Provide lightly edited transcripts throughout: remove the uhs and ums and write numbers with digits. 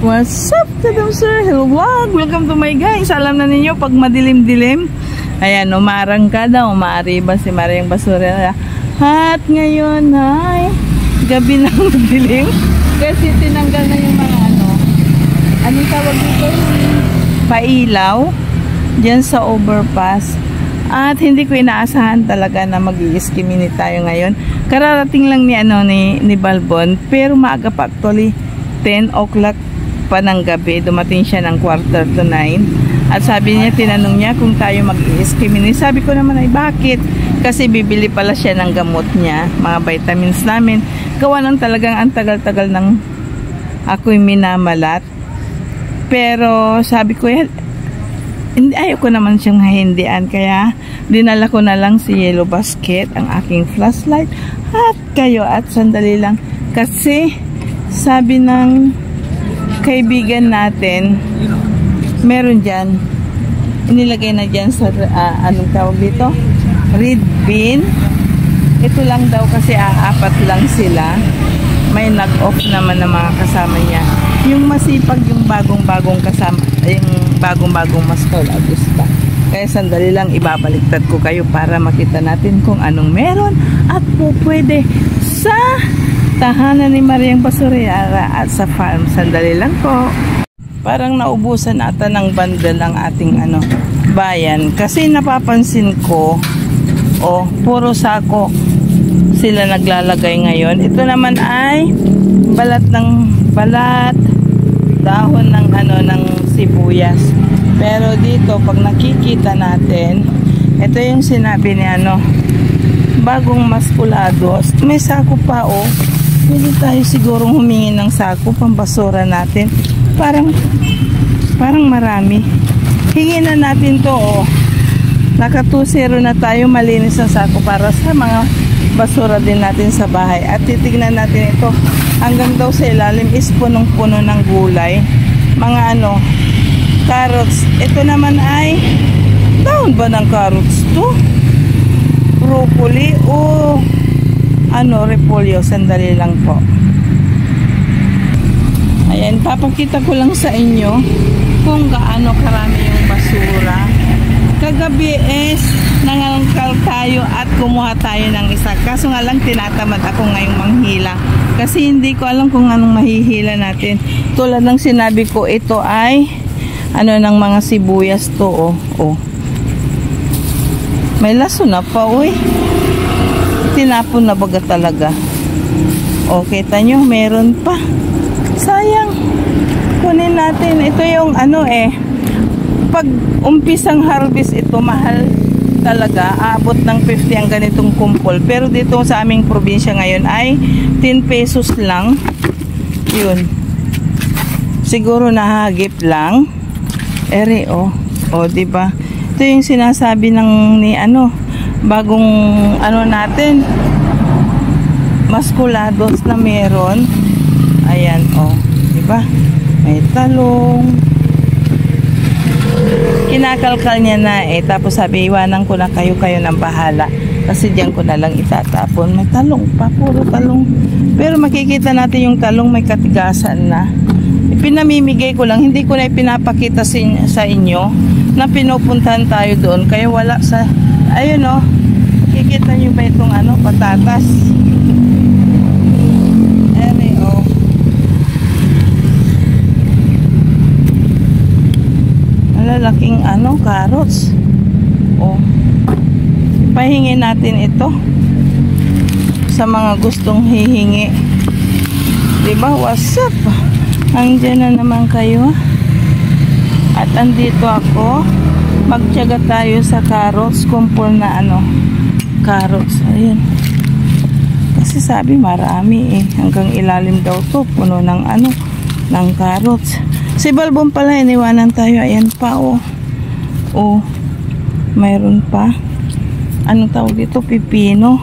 What's up, Madam Sir? Hello vlog! Welcome to my guys. Alam na ninyo, pag madilim-dilim, ayan, umarang ka daw, umaariba si Mariang Basurera. At ngayon ay gabi na madilim. Kasi tinanggal na yung mga anong tawag dito? Pailaw. Diyan sa overpass. At hindi ko inaasahan talaga na mag-i-skimini tayo ngayon. Kararating lang ni Balbon, pero maaga pa, actually 10 o'clock pa ng gabi. Dumating siya ng 8:45. At sabi niya, tinanong niya kung tayo mag-i-skimini. Sabi ko naman ay bakit? Kasi bibili pala siya ng gamot niya, mga vitamins namin. Gawa ng talagang ang tagal-tagal ng ako'y minamalat. Pero sabi ko, hindi, ayoko naman siyang hahindian, kaya dinala ko na lang si Yellow Basket, ang aking flashlight, at kayo, at sandali lang. Kasi sabi ng kaibigan natin, meron dyan, inilagay na dyan sa, anong tawag dito? Red bean. Ito lang daw kasi apat lang sila. May knock-off naman ng mga kasama niya. Yung masipag, yung bagong-bagong kasama, yung bagong-bagong Maskol Augusta. Kaya sandali lang, ibabaliktad ko kayo para makita natin kung anong meron at po pwede sa tahanan ni Mariang Basurera at sa farm. Sandali lang po. Parang naubusan ata ng bundle ang ating bayan. Kasi napapansin ko, puro sako sila naglalagay ngayon. Ito naman ay balat, dahon ng ng sibuyas. Pero dito pag nakikita natin, ito yung sinabi ni bagong maskulados. May sako pa Pwede tayo sigurong humingi ng sako pambasura natin. Parang marami. Hingin na natin to Naka 2-0 na tayo, malinis ang sako para sa mga basura din natin sa bahay. At titignan natin ito. Hanggang daw sa ilalim is punong-puno ng gulay. Mga carrots. Ito naman ay daon ba ng carrots to? Broccoli o repolyo. Sandali lang po. Ayan, papakita ko lang sa inyo kung gaano karami yung basura. Kagabi nangalangkal tayo at kumuha tayo ng isa. Kaso nga lang tinatamad ako ngayong manghila. Kasi hindi ko alam kung anong mahihila natin. Tulad ng sinabi ko, ito ay ng mga sibuyas to. May laso na pa, tinapon na baga talaga. Kita nyo, meron pa. Sayang. Kunin natin. Ito yung pag umpisang harvest ito, mahal talaga. Aabot ng 50 ang ganitong kumpol. Pero dito sa aming probinsya ngayon ay 10 pesos lang. Yun. Siguro nahagip lang. Diba? Ito yung sinasabi ni bagong natin, maskulados na meron. Ayan, diba? May talong. Kinakalkal niya na tapos sabi, iwanan ko na kayo ng bahala. Kasi diyan ko na lang itatapon. May talong pa, puro talong. Pero makikita natin yung talong may katigasan na. Pinamimigay ko lang, hindi ko na ipinapakita sa inyo na pinupuntahan tayo doon. Kaya wala sa, ayun kikita nyo ba itong patatas? Lalaking carrots. Pahingin natin ito sa mga gustong hihingi. Diba? What's up? Andiyan na naman kayo. At andito ako. Magtiyaga tayo sa carrots. Kumpul na carrots. Ayan. Kasi sabi marami hanggang ilalim daw to. Puno ng ng carrots. Si Balbon pala, iniwanan tayo. Ayan pa, mayroon pa. Anong tawag dito? Pipino.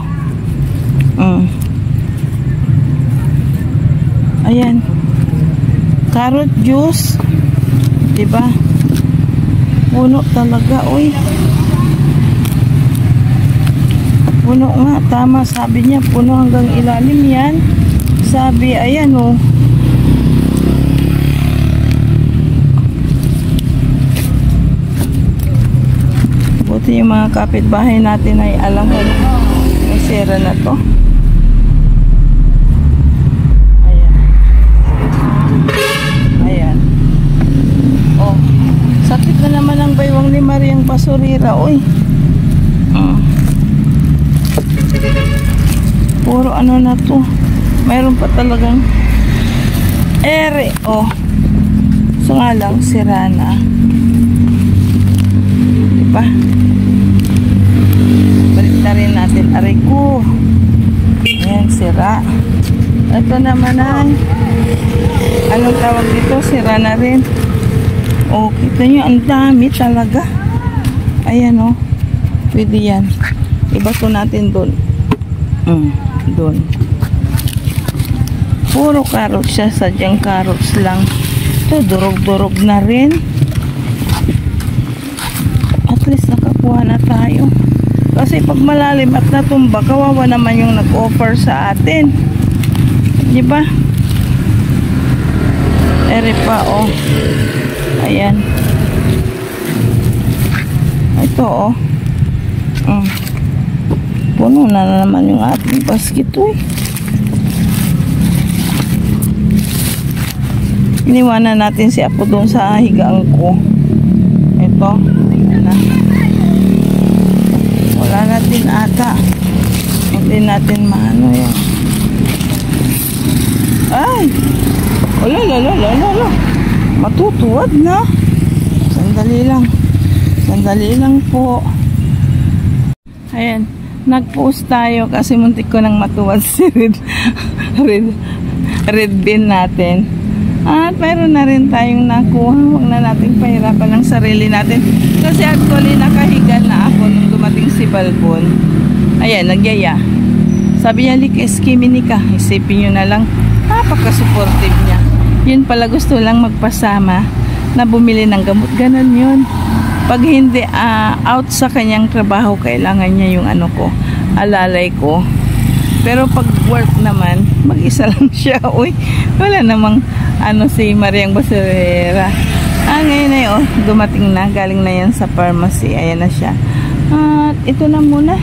Ayan. Carrot juice. Diba? Puno talaga, Puno nga, tama. Sabi niya, puno hanggang ilalim yan. Sabi, ayan Buti yung mga kapitbahay natin ay alam ko may sira na to. Ayan. Ayan. Oh, sakit na naman ang baywang ni Mariang basurira. Uy. Puro ano na to. Mayroon pa talagang ere. Oh. So nga lang, sira na. Diba? Balik na rin natin. Aray ko. Ayan, sira. Ito naman ay anong tawag dito? Sira na rin. Oh, kita nyo, ang dami talaga. Ayan, oh. Pwede yan. Ibato natin doon. Doon. Puro carrots siya. Sadyang carrots lang. Ito, durog-durog na rin. At least nakakuha na tayo. Kasi pag malalim at natumba, kawawa naman yung nag-offer sa atin. Diba? Ere pa, oh. Ayan. Ito, oh. Puno na naman yung ating basket, eh. Iniwanan natin si Apo doon sa higaan ko. Ito. Ayan na. Wala natin ata. Hindi natin maano yan. Ay! Wala. Matutuwad na. Sandali lang. Sandali lang po. Ayan. Nag-post tayo kasi muntik ko nang matuwad si red bean natin. At mayroon na rin tayong nakuha. Huwag na natin pahirapan ng sarili natin. Kasi actually nakahiga na ako nung dumating si Balbon. Ayan, nagyaya. Sabi niya, eskimini ka. Isipin nyo na lang, napaka-supportive niya. Yun pala, gusto lang magpasama na bumili ng gamot. Ganon yun. Pag hindi out sa kanyang trabaho, kailangan niya yung ano ko, alalay ko. Pero pag work naman, mag-isa lang siya. Uy, wala namang ano si Mariang basurera. Ngayon ay dumating na. Galing na yan sa pharmacy. Ayan na siya. At ito na muna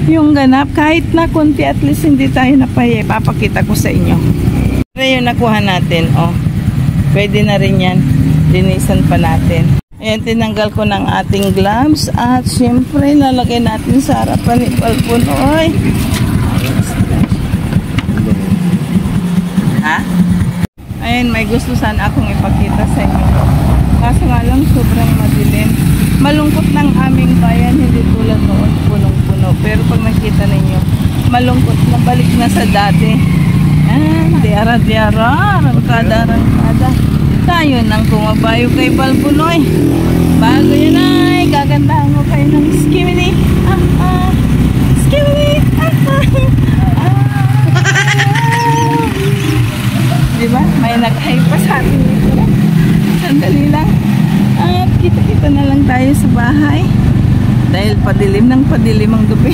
yung ganap. Kahit na konti, at least hindi tayo napahiya. Papakita ko sa inyo. Pero yung nakuha natin, pwede na rin yan. Linisan pa natin. Ayan, tinanggal ko ng ating gloves. At syempre, lalagay natin sa harapan ni Balbon. Oy! Ha? Ayan, may gusto sana akong ipakita sa inyo. Kaso nga lang, sobrang madilim. Malungkot ng aming bayan, hindi tulad noon, punong-puno. Pero pag nakita ninyo, malungkot na, balik na sa dati. Diara-diara, rangkada. Tayo nang kumabayo kay Balbunoy. Bago yun ay, gagandahan mo kayo ng skimini. Skimini. Diba? May nag-hype pa sa atin dito. Sandali lang. At kita-kita na lang tayo sa bahay. Dahil padilim ng padilim ang gabi.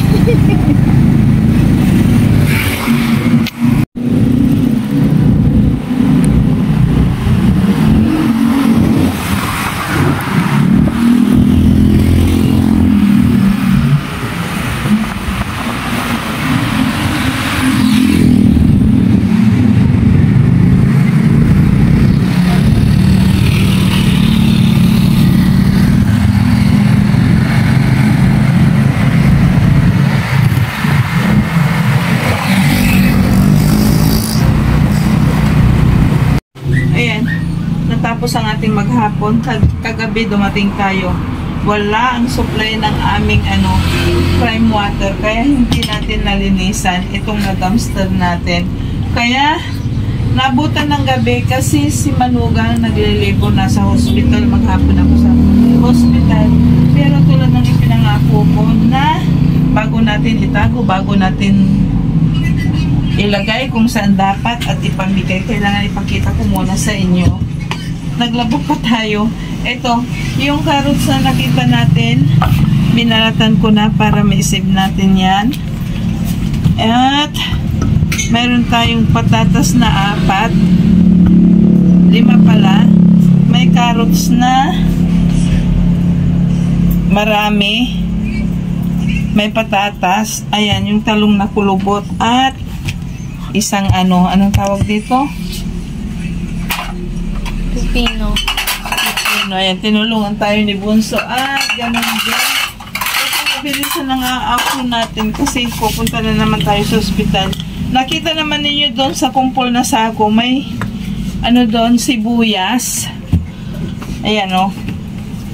Tapos ang ating maghapon, kagabi dumating tayo. Wala ang supply ng aming prime water. Kaya hindi natin nalinisan itong na-dumpster natin. Kaya nabutan ng gabi kasi si Manugang naglilibot na sa hospital. Maghapon ako sa hospital. Pero tulad ng ipinangako ko na bago natin itago, bago natin ilagay kung saan dapat at ipamigay, kailangan ipakita ko muna sa inyo. Naglabok pa tayo. Ito, yung carrots na nakita natin, binalatan ko na para ma-save natin yan. At mayroon tayong patatas na 4. 5 pala. May carrots na marami. may patatas, ayan, yung talong na kulubot, at isang anong tawag dito? Pipino. Ayan, tinulungan tayo ni Bunso, at ganun din. Bilisan na nga ako natin kasi pupunta na naman tayo sa ospital. Nakita naman ninyo doon sa kumpol na sako, may doon, sibuyas. Ayan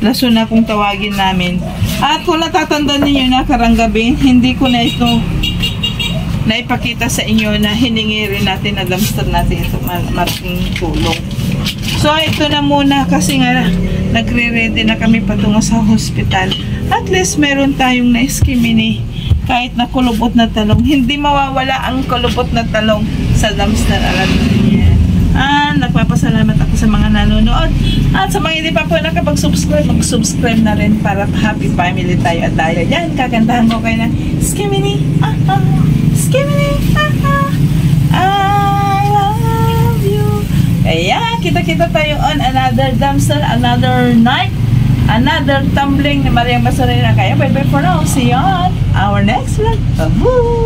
laso na kung tawagin namin. At kung natatandaan ninyo na karanggabi, hindi ko na ito naipakita sa inyo na hiningi rin natin na dumpster natin ito malaking tulong. So ito na muna kasi nga nagre-ready na kami patungo sa hospital. At least meron tayong na-skimini kahit na kulubot na talong. Hindi mawawala ang kulubot na talong sa dumpster. Alam niyo yan. Nagpapasalamat ako sa mga nanonood. At sa mga hindi pa po nakapag-subscribe, mag-subscribe na rin para happy family tayo. At dahil yan, kakantahan ko kayo na Skimini, Skimini, I love you. Kaya, kita-kita tayo on another dumpster, another night, another tumbling ni Mariang Basurera. Kaya, bye-bye for now. See you on our next vlog. Bye-bye!